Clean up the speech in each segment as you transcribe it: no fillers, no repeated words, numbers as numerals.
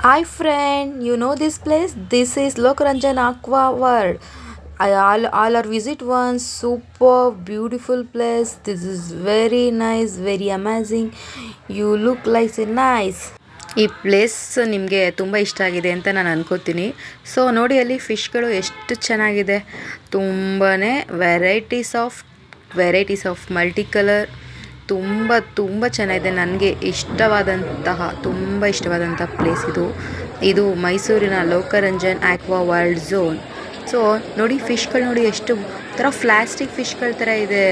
Hi friend, you know this place? This is Lokranjan Aqua World. All our visit one super beautiful place. This is very nice, very amazing. You look like a nice. ಈ place ನಿಮಗೆ ತುಂಬ ಇಷ್ಟ ಆಗಿದೆ ಅಂತ ನಾನು ಅನ್ಕೋತೀನಿ. So ನೋಡಿ ಅಲ್ಲಿ ಫಿಶ್ಗಳು ಎಷ್ಟು ಚೆನ್ನಾಗಿದೆ. ತುಂಬಾ ವೆರೈಟೀಸ್ ಆಫ್ ಮಲ್ಟಿ ಕಲರ್ ತುಂಬ ತುಂಬ ಚೆನ್ನಾಗಿದೆ. ನನಗೆ ತುಂಬ ಇಷ್ಟವಾದಂಥ ಪ್ಲೇಸ್ ಇದು ಮೈಸೂರಿನ Lokaranjan aqua world zone. So ನೋಡಿ ಫಿಶ್ಗಳು ನೋಡಿ ಎಷ್ಟು ಥರ ಪ್ಲಾಸ್ಟಿಕ್ ಫಿಶ್ಗಳ ಥರ ಇದೆ.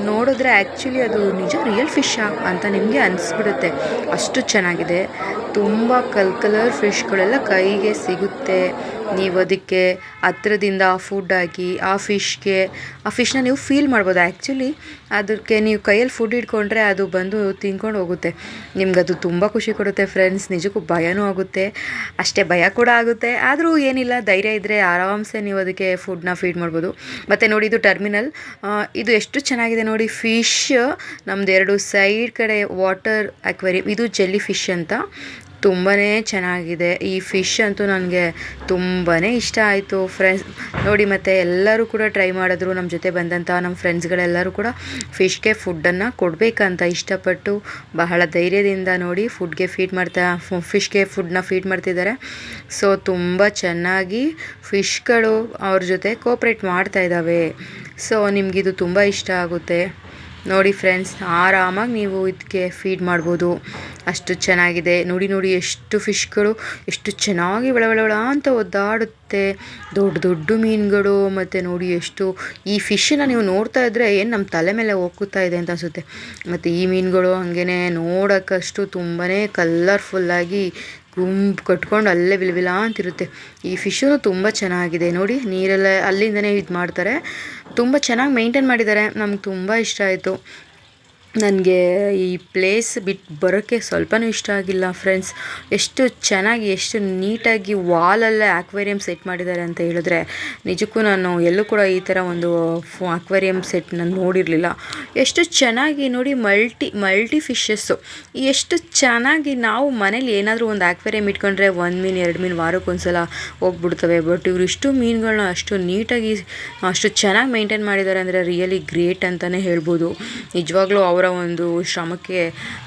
ನೋಡಿದ್ರೆ ಆ್ಯಕ್ಚುಲಿ ಅದು ನಿಜ ರಿಯಲ್ ಫಿಶ್ಶಾ ಅಂತ ನಿಮಗೆ ಅನಿಸ್ಬಿಡುತ್ತೆ, ಅಷ್ಟು ಚೆನ್ನಾಗಿದೆ. ತುಂಬ ಕಲರ್ ಫಿಶ್ಗಳೆಲ್ಲ ಕೈಗೆ ಸಿಗುತ್ತೆ. ನೀವು ಅದಕ್ಕೆ ಹತ್ರದಿಂದ ಫುಡ್ ಹಾಕಿ ಆ ಫಿಶ್ನ ನೀವು ಫೀಲ್ ಮಾಡ್ಬೋದು. ಆ್ಯಕ್ಚುಲಿ ಅದಕ್ಕೆ ನೀವು ಕೈಯಲ್ಲಿ ಫುಡ್ ಇಟ್ಕೊಂಡ್ರೆ ಅದು ಬಂದು ತಿನ್ಕೊಂಡು ಹೋಗುತ್ತೆ. ನಿಮ್ಗದು ತುಂಬ ಖುಷಿ ಕೊಡುತ್ತೆ ಫ್ರೆಂಡ್ಸ್. ನಿಜಕ್ಕೂ ಭಯನೂ ಆಗುತ್ತೆ, ಅಷ್ಟೇ ಭಯ ಕೂಡ ಆಗುತ್ತೆ. ಆದರೂ ಏನಿಲ್ಲ, ಧೈರ್ಯ ಇದ್ದರೆ ಆರಾಮ್ಸೆ ನೀವು ಅದಕ್ಕೆ ಫುಡ್ನ ಫೀಡ್ ಮಾಡ್ಬೋದು. ಮತ್ತು ನೋಡಿ ಇದು ಟರ್ಮಿನಲ್. ಇದು ಎಷ್ಟು ಚೆನ್ನಾಗಿದೆ ನೋಡಿ. ಫಿಶ್ ನಮ್ದು 2 ಸೈಡ್ ಕಡೆ ವಾಟರ್ ಅಕ್ವೇರಿಯಂ. ಇದು ಜೆಲ್ಲಿ ಫಿಶ್ ಅಂತ ತುಂಬಾ ಚೆನ್ನಾಗಿದೆ. ಈ ಫಿಶ್ ಅಂತೂ ನನಗೆ ತುಂಬಾ ಇಷ್ಟ ಆಯಿತು ಫ್ರೆಂಡ್ಸ್. ನೋಡಿ ಮತ್ತು ಎಲ್ಲರೂ ಕೂಡ ಟ್ರೈ ಮಾಡಿದ್ರು. ನಮ್ಮ ಜೊತೆ ಬಂದಂಥ ನಮ್ಮ ಫ್ರೆಂಡ್ಸ್ಗಳೆಲ್ಲರೂ ಕೂಡ ಫಿಶ್ಗೆ ಫುಡ್ಡನ್ನು ಕೊಡಬೇಕಂತ ಇಷ್ಟಪಟ್ಟು ಬಹಳ ಧೈರ್ಯದಿಂದ ನೋಡಿ ಫಿಶ್ಗೆ ಫುಡ್ನ ಫೀಡ್ ಮಾಡ್ತಿದ್ದಾರೆ. ಸೊ ತುಂಬ ಚೆನ್ನಾಗಿ ಫಿಶ್ಗಳು ಅವ್ರ ಜೊತೆ ಕೋಪ್ರೇಟ್ ಮಾಡ್ತಾ ಇದ್ದಾವೆ. ಸೊ ನಿಮಗಿದು ತುಂಬ ಇಷ್ಟ ಆಗುತ್ತೆ ನೋಡಿ ಫ್ರೆಂಡ್ಸ್. ಆರಾಮಾಗಿ ನೀವು ಇದಕ್ಕೆ ಫೀಡ್ ಮಾಡ್ಬೋದು, ಅಷ್ಟು ಚೆನ್ನಾಗಿದೆ. ನೋಡಿ ಎಷ್ಟು ಫಿಶ್ಗಳು ಎಷ್ಟು ಚೆನ್ನಾಗಿ ಬೆಳ ಅಂತ ಒದ್ದಾಡುತ್ತೆ. ದೊಡ್ಡ ಮೀನುಗಳು. ಮತ್ತು ನೋಡಿ ಎಷ್ಟು ಈ ಫಿಶನ್ನ ನೀವು ನೋಡ್ತಾ ಇದ್ದರೆ ಏನು ನಮ್ಮ ತಲೆ ಮೇಲೆ ಹೋಗ್ತಾ ಇದೆ ಅಂತ ಅನಿಸುತ್ತೆ. ಮತ್ತು ಈ ಮೀನುಗಳು ಹಾಗೇ ನೋಡೋಕ್ಕಷ್ಟು ತುಂಬಾ ಕಲರ್ಫುಲ್ಲಾಗಿ ಗುಂಪು ಕಟ್ಕೊಂಡು ಅಲ್ಲೇ ವಿಲವಿಲ ಅಂತಿರುತ್ತೆ. ಈ ಫಿಶು ತುಂಬ ಚೆನ್ನಾಗಿದೆ ನೋಡಿ. ನೀರೆಲ್ಲ ಅಲ್ಲಿಂದನೇ ಇದು ಮಾಡ್ತಾರೆ, ತುಂಬ ಚೆನ್ನಾಗಿ ಮೇಂಟೈನ್ ಮಾಡಿದ್ದಾರೆ. ನಮ್ಗೆ ತುಂಬ ಇಷ್ಟ ಆಯಿತು. ನನಗೆ ಈ ಪ್ಲೇಸ್ ಬಿಟ್ಟು ಬರೋಕ್ಕೆ ಸ್ವಲ್ಪನೂ ಇಷ್ಟ ಆಗಿಲ್ಲ ಫ್ರೆಂಡ್ಸ್. ಎಷ್ಟು ಚೆನ್ನಾಗಿ ಎಷ್ಟು ನೀಟಾಗಿ ವಾಲಲ್ಲೇ ಆಕ್ವೇರಿಯಂ ಸೆಟ್ ಮಾಡಿದ್ದಾರೆ ಅಂತ ಹೇಳಿದ್ರೆ ನಿಜಕ್ಕೂ ನಾನು ಎಲ್ಲೂ ಕೂಡ ಈ ಥರ ಒಂದು ಆಕ್ವೇರಿಯಂ ಸೆಟ್ ನಾನು ನೋಡಿರಲಿಲ್ಲ. ಎಷ್ಟು ಚೆನ್ನಾಗಿ ನೋಡಿ ಮಲ್ಟಿ ಫಿಶಸ್ಸು ಎಷ್ಟು ಚೆನ್ನಾಗಿ. ನಾವು ಮನೇಲಿ ಏನಾದರೂ ಒಂದು ಆಕ್ವೇರಿಯಂ ಇಟ್ಕೊಂಡ್ರೆ 1 ಮೀನು 2 ಮೀನು ವಾರಕ್ಕೊಂದ್ಸಲ ಹೋಗ್ಬಿಡ್ತವೆ. ಬಟ್ ಇವರು ಇಷ್ಟು ಮೀನುಗಳನ್ನ ಅಷ್ಟು ನೀಟಾಗಿ ಅಷ್ಟು ಚೆನ್ನಾಗಿ ಮೇಂಟೈನ್ ಮಾಡಿದ್ದಾರೆ ಅಂದರೆ ರಿಯಲಿ ಗ್ರೇಟ್ ಅಂತಲೇ ಹೇಳ್ಬೋದು. ನಿಜವಾಗ್ಲೂ ಅವರ ಒಂದು ಶ್ರಮಕ್ಕೆ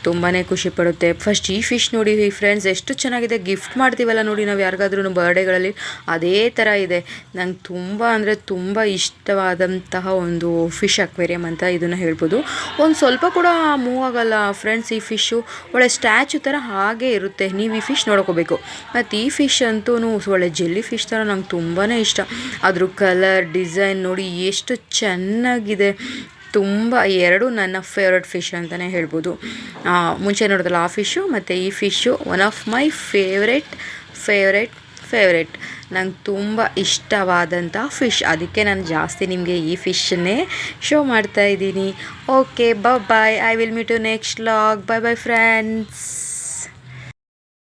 ತುಂಬಾ ಖುಷಿ ಪಡುತ್ತೆ. ಫಸ್ಟ್ ಈ ಫಿಶ್ ನೋಡಿ ಫ್ರೆಂಡ್ಸ್ ಎಷ್ಟು ಚೆನ್ನಾಗಿದೆ. ಗಿಫ್ಟ್ ಮಾಡ್ತೀವಲ್ಲ ನೋಡಿ ನಾವು ಯಾರಿಗಾದ್ರೂ ಬರ್ಡೇಗಳಲ್ಲಿ, ಅದೇ ಥರ ಇದೆ. ನಂಗೆ ತುಂಬ ಇಷ್ಟವಾದಂತಹ ಒಂದು ಫಿಶ್ ಅಕ್ವೇರಿಯಂ ಅಂತ ಇದನ್ನು ಹೇಳ್ಬೋದು. ಒಂದು ಸ್ವಲ್ಪ ಕೂಡ ಮೂವ್ ಆಗಲ್ಲ ಫ್ರೆಂಡ್ಸ್. ಈ ಫಿಶ್ಶು ಒಳ್ಳೆ ಸ್ಟ್ಯಾಚು ಥರ ಹಾಗೇ ಇರುತ್ತೆ. ನೀವು ಈ ಫಿಶ್ ನೋಡ್ಕೋಬೇಕು. ಮತ್ತು ಈ ಫಿಶ್ ಅಂತೂ ಒಳ್ಳೆ ಜೆಲ್ಲಿ ಫಿಶ್ ಥರ ನಂಗೆ ತುಂಬಾ ಇಷ್ಟ. ಅದ್ರ ಕಲರ್ ಡಿಸೈನ್ ನೋಡಿ ಎಷ್ಟು ಚೆನ್ನಾಗಿದೆ. ತುಂಬ ಎರಡು ನನ್ನ ಫೇವ್ರೆಟ್ ಫಿಶ್ ಅಂತಲೇ ಹೇಳ್ಬೋದು. ಮುಂಚೆ ನೋಡಿದ್ರಲ್ಲ ಆ ಫಿಶ್ಶು ಮತ್ತು ಈ fish one of my favourite ನಂಗೆ ತುಂಬ ಇಷ್ಟವಾದಂಥ ಫಿಶ್. ಅದಕ್ಕೆ ನಾನು ಜಾಸ್ತಿ ನಿಮಗೆ ಈ ಫಿಶನ್ನೇ ಶೋ ಮಾಡ್ತಾಯಿದ್ದೀನಿ. Okay bye. I will meet you next vlog. Bye friends.